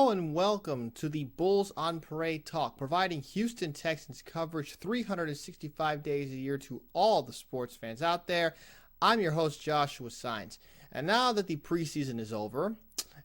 Hello and welcome to the Bulls on Parade Talk, providing Houston Texans coverage 365 days a year to all the sports fans out there. I'm your host, Joshua Sines. And now that the preseason is over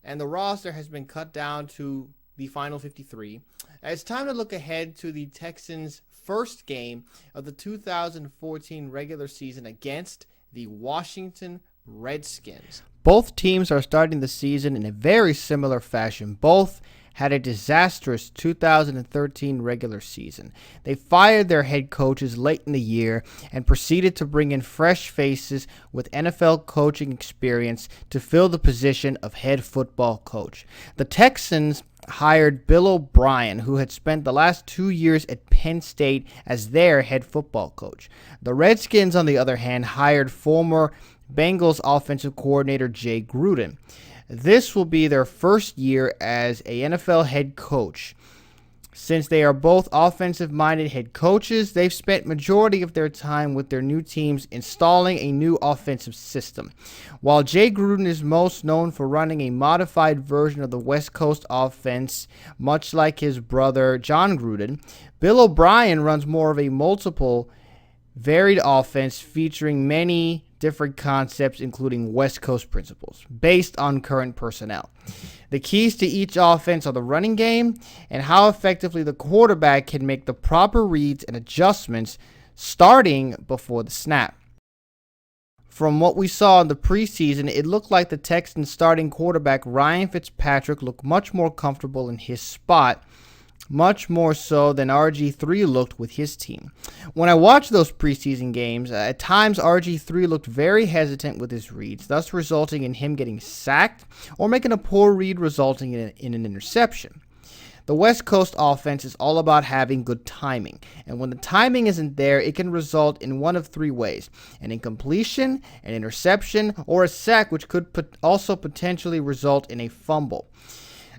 and the roster has been cut down to the final 53, it's time to look ahead to the Texans' first game of the 2014 regular season against the Washington Redskins. Both teams are starting the season in a very similar fashion. Both had a disastrous 2013 regular season. They fired their head coaches late in the year and proceeded to bring in fresh faces with NFL coaching experience to fill the position of head football coach. The Texans hired Bill O'Brien, who had spent the last 2 years at Penn State as their head football coach. The Redskins, on the other hand, hired former Bengals offensive coordinator Jay Gruden. This will be their first year as an NFL head coach. Since they are both offensive-minded head coaches, they've spent majority of their time with their new teams installing a new offensive system. While Jay Gruden is most known for running a modified version of the West Coast offense, much like his brother John Gruden, Bill O'Brien runs more of a multiple varied offense featuring many different concepts, including West Coast principles, based on current personnel. The keys to each offense are the running game and how effectively the quarterback can make the proper reads and adjustments starting before the snap. From what we saw in the preseason, it looked like the Texans starting quarterback Ryan Fitzpatrick looked much more comfortable in his spot, much more so than RG3 looked with his team. When I watched those preseason games, at times RG3 looked very hesitant with his reads, thus resulting in him getting sacked or making a poor read resulting in an interception. The West Coast offense is all about having good timing, and when the timing isn't there, it can result in one of three ways: an incompletion, an interception, or a sack, which could also potentially result in a fumble.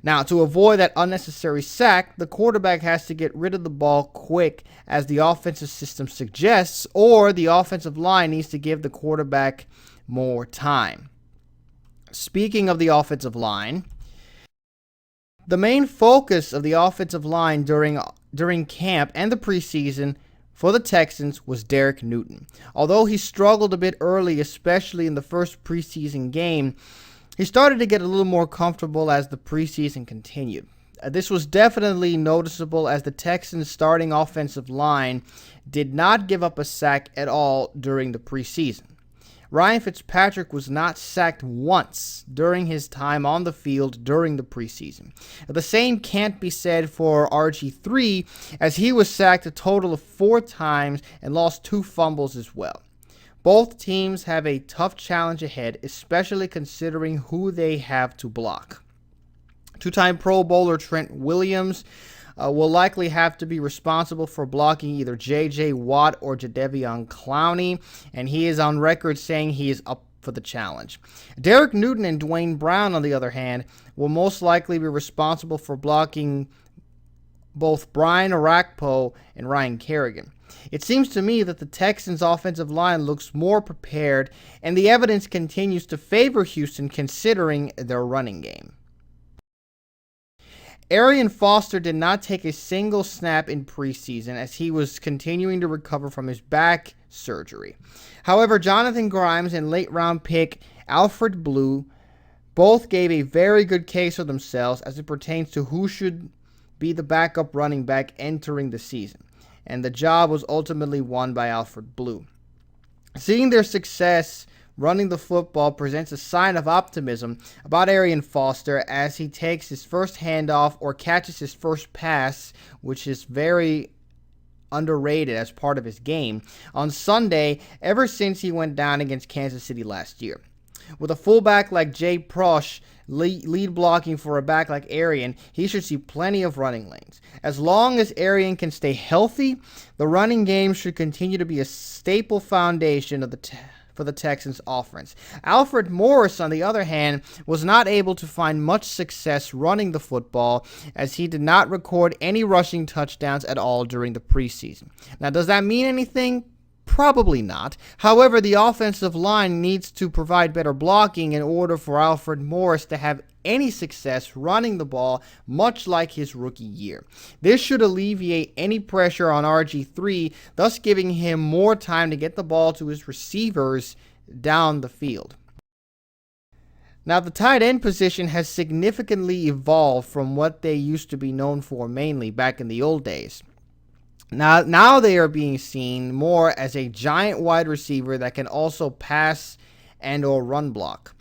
Now, to avoid that unnecessary sack, the quarterback has to get rid of the ball quick, as the offensive system suggests, or the offensive line needs to give the quarterback more time. Speaking of the offensive line, the main focus of the offensive line during camp and the preseason for the Texans was Derek Newton. Although he struggled a bit early, especially in the first preseason game, he started to get a little more comfortable as the preseason continued. This was definitely noticeable as the Texans' starting offensive line did not give up a sack at all during the preseason. Ryan Fitzpatrick was not sacked once during his time on the field during the preseason. The same can't be said for RG3, as he was sacked a total of 4 times and lost 2 fumbles as well. Both teams have a tough challenge ahead, especially considering who they have to block. Two-time Pro Bowler Trent Williams will likely have to be responsible for blocking either J.J. Watt or Jadeveon Clowney, and he is on record saying he is up for the challenge. Derek Newton and Dwayne Brown, on the other hand, will most likely be responsible for blocking both Brian Orakpo and Ryan Kerrigan. It seems to me that the Texans' offensive line looks more prepared, and the evidence continues to favor Houston considering their running game. Arian Foster did not take a single snap in preseason as he was continuing to recover from his back surgery. However, Jonathan Grimes and late-round pick Alfred Blue both gave a very good case for themselves as it pertains to who should be the backup running back entering the season, and the job was ultimately won by Alfred Blue. Seeing their success running the football presents a sign of optimism about Arian Foster as he takes his first handoff or catches his first pass, which is very underrated as part of his game, on Sunday ever since he went down against Kansas City last year. With a fullback like Jay Prosh lead blocking for a back like Arian, he should see plenty of running lanes. As long as Arian can stay healthy, the running game should continue to be a staple foundation of for the Texans' offense. Alfred Morris, on the other hand, was not able to find much success running the football as he did not record any rushing touchdowns at all during the preseason. Now, does that mean anything? Probably not. However, the offensive line needs to provide better blocking in order for Alfred Morris to have any success running the ball, much like his rookie year. This should alleviate any pressure on RG3, thus giving him more time to get the ball to his receivers down the field. Now, the tight end position has significantly evolved from what they used to be known for mainly back in the old days. Now they are being seen more as a giant wide receiver that can also pass and or run block.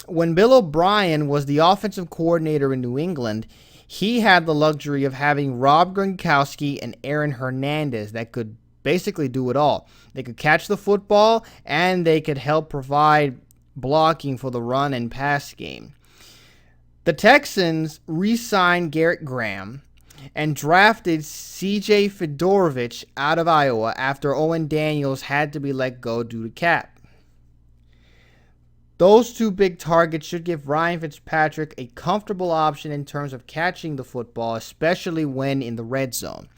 When Bill O'Brien was the offensive coordinator in New England, he had the luxury of having Rob Gronkowski and Aaron Hernandez that could basically do it all. They could catch the football and they could help provide blocking for the run and pass game. The Texans re-signed Garrett Graham and drafted C.J. Fiedorowicz out of Iowa after Owen Daniels had to be let go due to cap. Those two big targets should give Ryan Fitzpatrick a comfortable option in terms of catching the football, especially when in the red zone.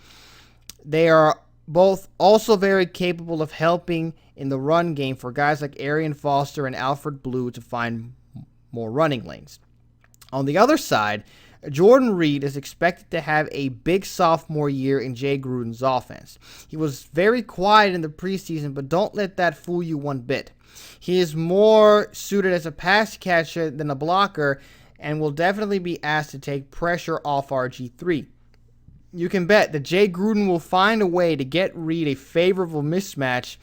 They are both also very capable of helping in the run game for guys like Arian Foster and Alfred Blue to find more running lanes. On the other side, Jordan Reed is expected to have a big sophomore year in Jay Gruden's offense. He was very quiet in the preseason, but don't let that fool you one bit. He is more suited as a pass catcher than a blocker and will definitely be asked to take pressure off RG3. You can bet that Jay Gruden will find a way to get Reed a favorable mismatch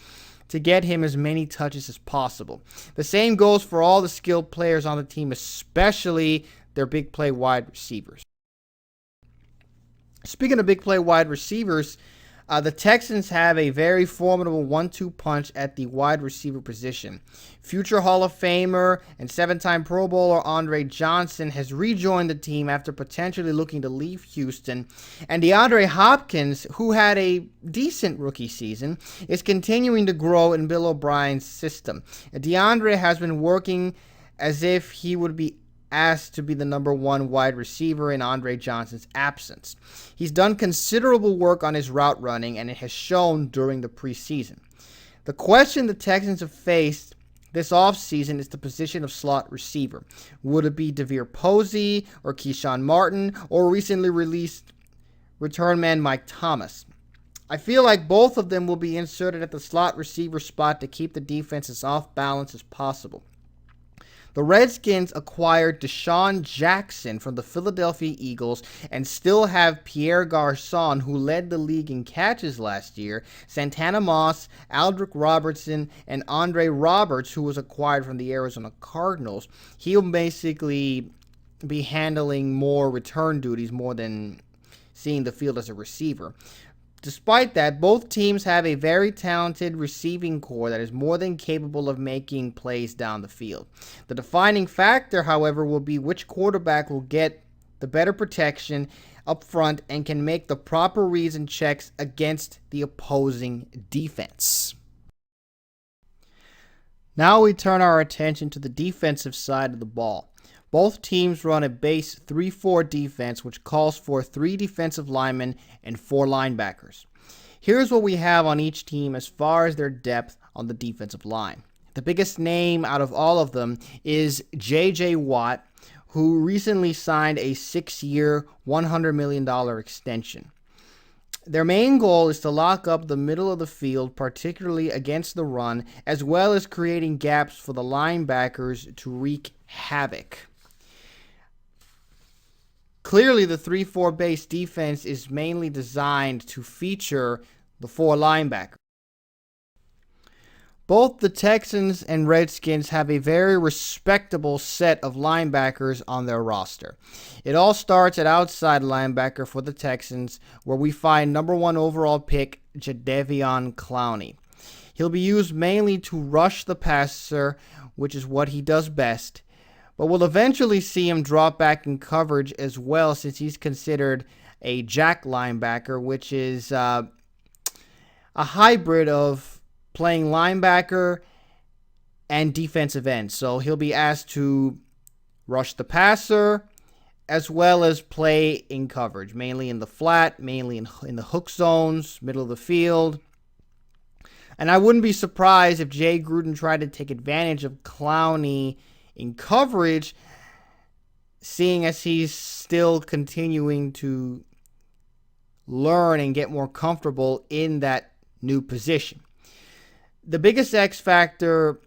to get him as many touches as possible. The same goes for all the skilled players on the team, especially their big play wide receivers. Speaking of big play wide receivers, the Texans have a very formidable 1-2 punch at the wide receiver position. Future Hall of Famer and 7-time Pro Bowler Andre Johnson has rejoined the team after potentially looking to leave Houston. And DeAndre Hopkins, who had a decent rookie season, is continuing to grow in Bill O'Brien's system. DeAndre has been working as if he would be asked to be the number one wide receiver in Andre Johnson's absence. He's done considerable work on his route running, and it has shown during the preseason. The question the Texans have faced this offseason is the position of slot receiver. Would it be DeVere Posey or Keyshawn Martin or recently released return man Mike Thomas? I feel like both of them will be inserted at the slot receiver spot to keep the defense as off balance as possible. The Redskins acquired Deshaun Jackson from the Philadelphia Eagles and still have Pierre Garçon, who led the league in catches last year, Santana Moss, Aldrick Robertson, and Andre Roberts, who was acquired from the Arizona Cardinals. He'll basically be handling more return duties more than seeing the field as a receiver. Despite that, both teams have a very talented receiving core that is more than capable of making plays down the field. The defining factor, however, will be which quarterback will get the better protection up front and can make the proper reads and checks against the opposing defense. Now we turn our attention to the defensive side of the ball. Both teams run a base 3-4 defense, which calls for 3 defensive linemen and 4 linebackers. Here's what we have on each team as far as their depth on the defensive line. The biggest name out of all of them is J.J. Watt, who recently signed a 6-year, $100 million extension. Their main goal is to lock up the middle of the field, particularly against the run, as well as creating gaps for the linebackers to wreak havoc. Clearly, the 3-4 base defense is mainly designed to feature the 4 linebackers. Both the Texans and Redskins have a very respectable set of linebackers on their roster. It all starts at outside linebacker for the Texans, where we find number 1 overall pick Jadeveon Clowney. He'll be used mainly to rush the passer, which is what he does best, but we'll eventually see him drop back in coverage as well, since he's considered a jack linebacker, which is a hybrid of playing linebacker and defensive end. So he'll be asked to rush the passer as well as play in coverage, mainly in the flat, mainly in the hook zones, middle of the field. And I wouldn't be surprised if Jay Gruden tried to take advantage of Clowney in coverage, seeing as he's still continuing to learn and get more comfortable in that new position. The biggest X factor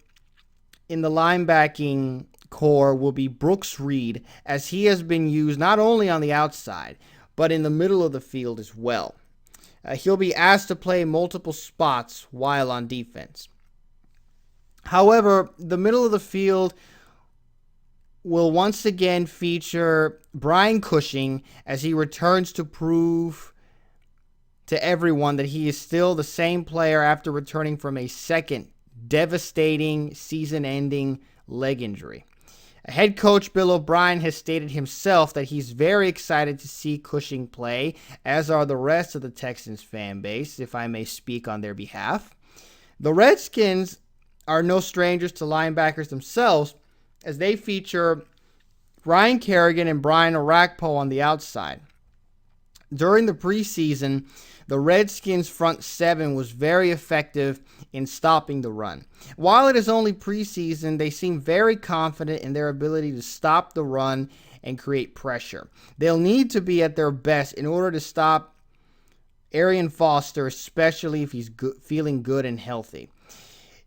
in the linebacking core will be Brooks Reed, as he has been used not only on the outside, but in the middle of the field as well. He'll be asked to play multiple spots while on defense. However, the middle of the field will once again feature Brian Cushing, as he returns to prove to everyone that he is still the same player after returning from a second devastating season-ending leg injury. Head coach Bill O'Brien has stated himself that he's very excited to see Cushing play, as are the rest of the Texans fan base, if I may speak on their behalf. The Redskins are no strangers to linebackers themselves, as they feature Ryan Kerrigan and Brian Orakpo on the outside. During the preseason, the Redskins' front seven was very effective in stopping the run. While it is only preseason, they seem very confident in their ability to stop the run and create pressure. They'll need to be at their best in order to stop Arian Foster, especially if he's feeling good and healthy.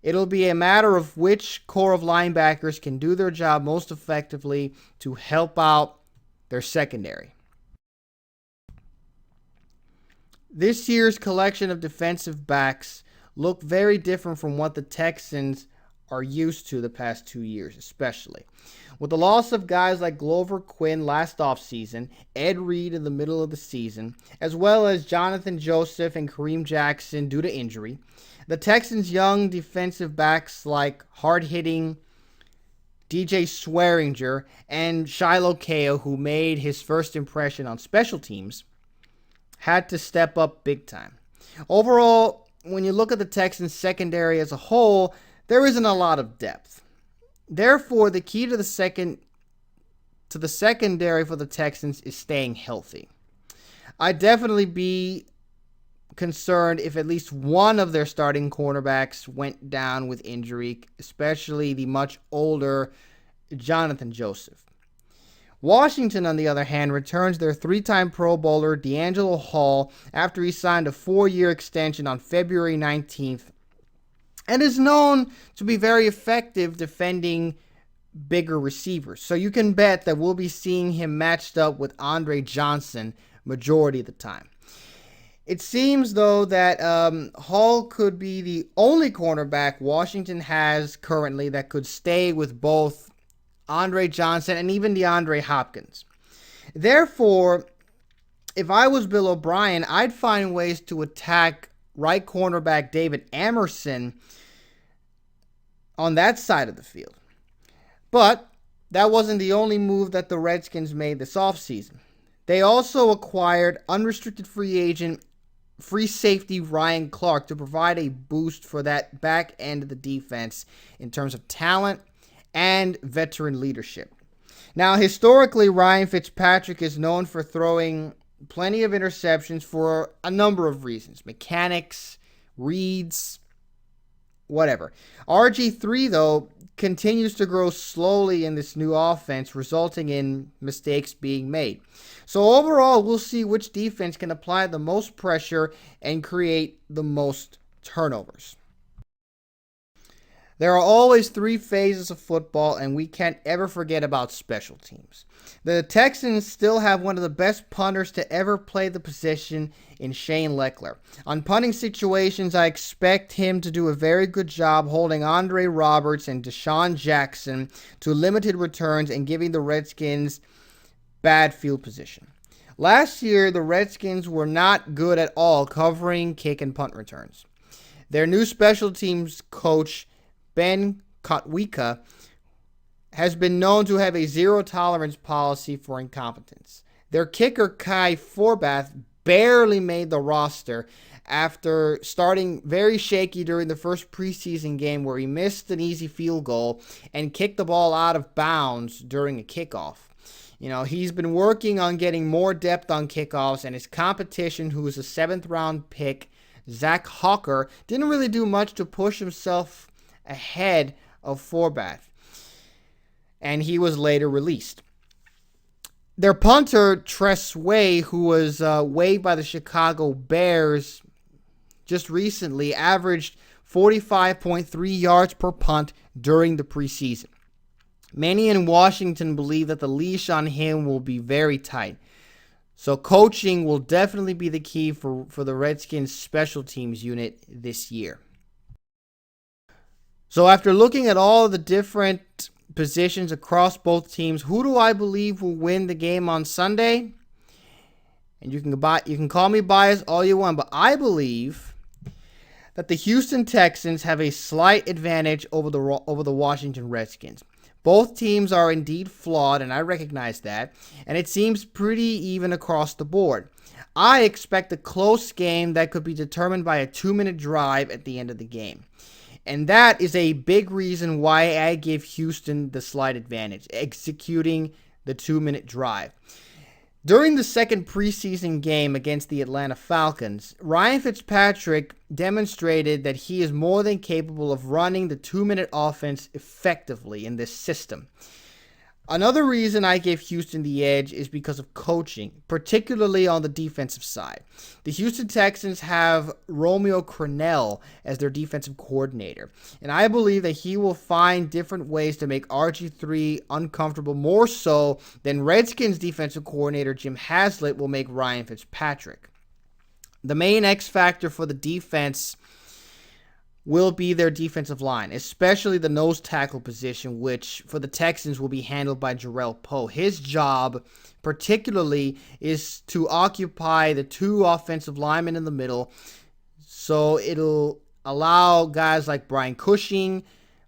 It'll be a matter of which core of linebackers can do their job most effectively to help out their secondary. This year's collection of defensive backs look very different from what the Texans are used to the past 2 years, especially. With the loss of guys like Glover Quinn last offseason, Ed Reed in the middle of the season, as well as Jonathan Joseph and Kareem Jackson due to injury, the Texans' young defensive backs like hard-hitting DJ Swearinger and Shiloh Kao, who made his first impression on special teams, had to step up big time. Overall, when you look at the Texans' secondary as a whole, there isn't a lot of depth. Therefore, the key to the secondary for the Texans is staying healthy. I'd definitely be concerned if at least one of their starting cornerbacks went down with injury, especially the much older Jonathan Joseph. Washington, on the other hand, returns their three-time Pro Bowler D'Angelo Hall after he signed a 4-year extension on February 19th and is known to be very effective defending bigger receivers. So you can bet that we'll be seeing him matched up with Andre Johnson majority of the time. It seems, though, that Hall could be the only cornerback Washington has currently that could stay with both Andre Johnson and even DeAndre Hopkins. Therefore, if I was Bill O'Brien, I'd find ways to attack right cornerback David Amerson on that side of the field. But that wasn't the only move that the Redskins made this offseason. They also acquired unrestricted free agent free safety Ryan Clark to provide a boost for that back end of the defense in terms of talent and veteran leadership. Now, historically, Ryan Fitzpatrick is known for throwing plenty of interceptions for a number of reasons. Mechanics, reads, whatever. RG3, though, continues to grow slowly in this new offense, resulting in mistakes being made. So overall, we'll see which defense can apply the most pressure and create the most turnovers. There are always three phases of football, and we can't ever forget about special teams. The Texans still have one of the best punters to ever play the position in Shane Lechler. On punting situations, I expect him to do a very good job holding Andre Roberts and Deshaun Jackson to limited returns and giving the Redskins bad field position. Last year, the Redskins were not good at all covering kick and punt returns. Their new special teams coach, Ben Kotwika, has been known to have a zero-tolerance policy for incompetence. Their kicker, Kai Forbath, barely made the roster after starting very shaky during the first preseason game where he missed an easy field goal and kicked the ball out of bounds during a kickoff. You know, he's been working on getting more depth on kickoffs, and his competition, who is a 7th-round pick, Zach Hawker, didn't really do much to push himself ahead of Forbath, and he was later released. Their punter, Tress Way, who was waived by the Chicago Bears just recently, averaged 45.3 yards per punt during the preseason. Many in Washington believe that the leash on him will be very tight. So coaching will definitely be the key for the Redskins special teams unit this year. So after looking at all the different positions across both teams, who do I believe will win the game on Sunday? And you can call me biased all you want, but I believe that the Houston Texans have a slight advantage over the Washington Redskins. Both teams are indeed flawed, and I recognize that, and it seems pretty even across the board. I expect a close game that could be determined by a 2-minute drive at the end of the game. And that is a big reason why I give Houston the slight advantage, executing the 2-minute drive. During the second preseason game against the Atlanta Falcons, Ryan Fitzpatrick demonstrated that he is more than capable of running the 2-minute offense effectively in this system. Another reason I give Houston the edge is because of coaching, particularly on the defensive side. The Houston Texans have Romeo Crennel as their defensive coordinator, and I believe that he will find different ways to make RG3 uncomfortable, more so than Redskins defensive coordinator Jim Haslett will make Ryan Fitzpatrick. The main X factor for the defense will be their defensive line, especially the nose tackle position, which for the Texans will be handled by Jarrell Poe. His job, particularly, is to occupy the two offensive linemen in the middle, so it'll allow guys like Brian Cushing,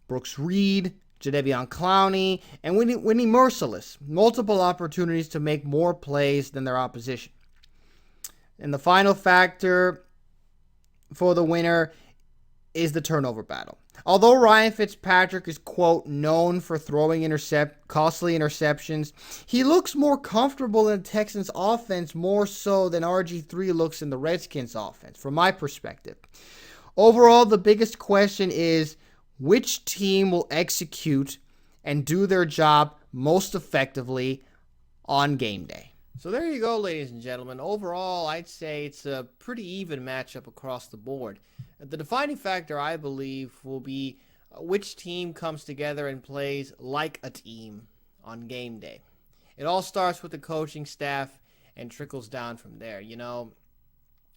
Brooks Reed, Jadeveon Clowney, and Whitney Merciless multiple opportunities to make more plays than their opposition. And the final factor for the winner is the turnover battle. Although Ryan Fitzpatrick is, quote, known for throwing costly interceptions, he looks more comfortable in the Texans offense more so than RG3 looks in the Redskins offense, from my perspective. Overall, the biggest question is which team will execute and do their job most effectively on game day. So there you go, ladies and gentlemen. Overall, I'd say it's a pretty even matchup across the board. The defining factor, I believe, will be which team comes together and plays like a team on game day. It all starts with the coaching staff and trickles down from there.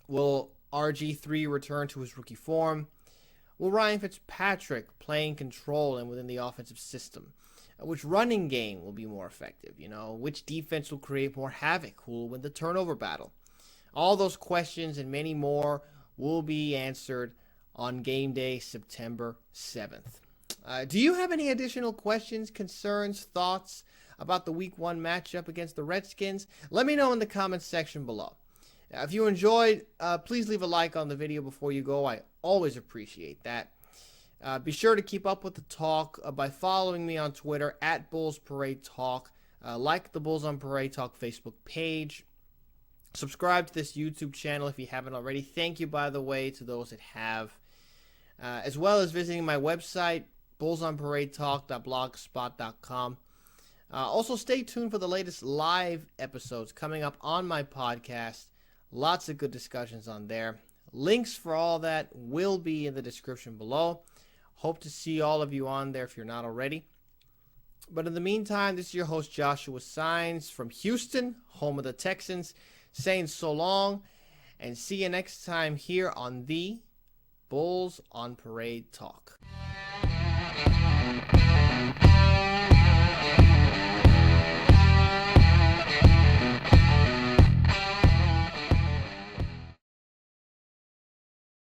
Will RG3 return to his rookie form? Will Ryan Fitzpatrick play in control and within the offensive system? Which running game will be more effective? Which defense will create more havoc? Who will win the turnover battle? All those questions and many more will be answered on game day, September 7th. Do you have any additional questions, concerns, thoughts about the Week 1 matchup against the Redskins? Let me know in the comments section below. If you enjoyed, please leave a like on the video before you go. I always appreciate that. Be sure to keep up with the talk by following me on Twitter at Bulls Parade Talk. Like the Bulls on Parade Talk Facebook page. Subscribe to this YouTube channel if you haven't already. Thank you, by the way, to those that have. As well as visiting my website, bullsonparadetalk.blogspot.com. Also, stay tuned for the latest live episodes coming up on my podcast. Lots of good discussions on there. Links for all that will be in the description below. Hope to see all of you on there if you're not already. But in the meantime, this is your host Joshua Signs from Houston, home of the Texans, saying so long and see you next time here on the Bulls on Parade Talk.